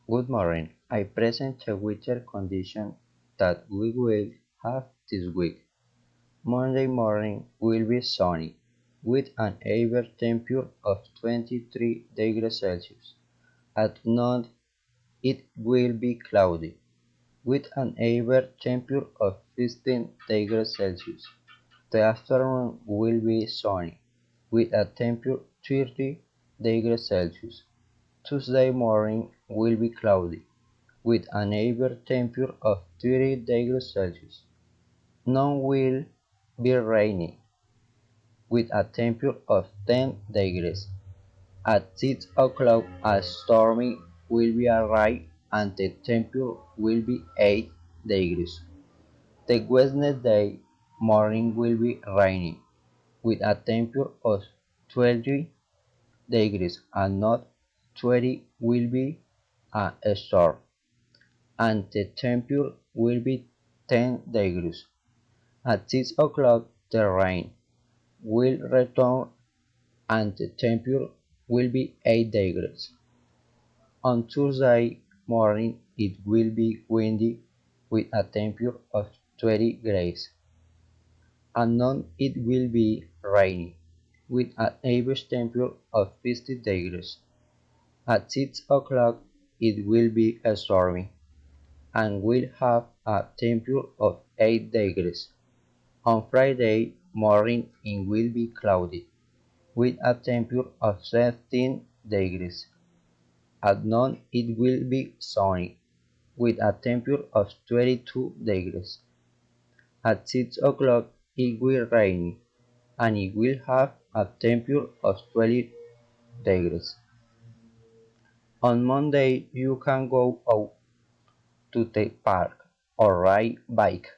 Good morning. I present the weather condition that we will have this week. Monday morning will be sunny, with an average temperature of 23 degrees Celsius. At noon it will be cloudy, with an average temperature of 15 degrees Celsius. The afternoon will be sunny, with a temperature 30 degrees Celsius. Tuesday morning will be cloudy, with an average temperature of 30 degrees Celsius. Noon will be rainy, with a temperature of 10 degrees. At 6 o'clock, a stormy will be arrived and the temperature will be 8 degrees. The Wednesday morning will be rainy, with a temperature of 20 degrees and not 20 will be a storm, and the temperature will be 10 degrees. At 6 o'clock the rain will return and the temperature will be 8 degrees. On Tuesday morning it will be windy with a temperature of 20 degrees. At noon it will be rainy with an average temperature of 50 degrees. At 6 o'clock it will be stormy and will have a temperature of 8 degrees. On Friday morning it will be cloudy, with a temperature of 17 degrees. At noon it will be sunny, with a temperature of 22 degrees. At 6 o'clock it will rain, and it will have a temperature of 20 degrees. On Monday you can go out to the park or ride bike.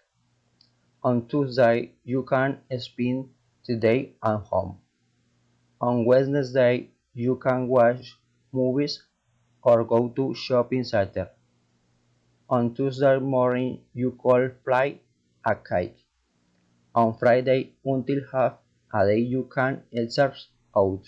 On Tuesday you can spend the day at home. On Wednesday, you can watch movies or go to shopping center. On Tuesday morning, you could fly a kite. On Friday, until half a day, you can exercise out.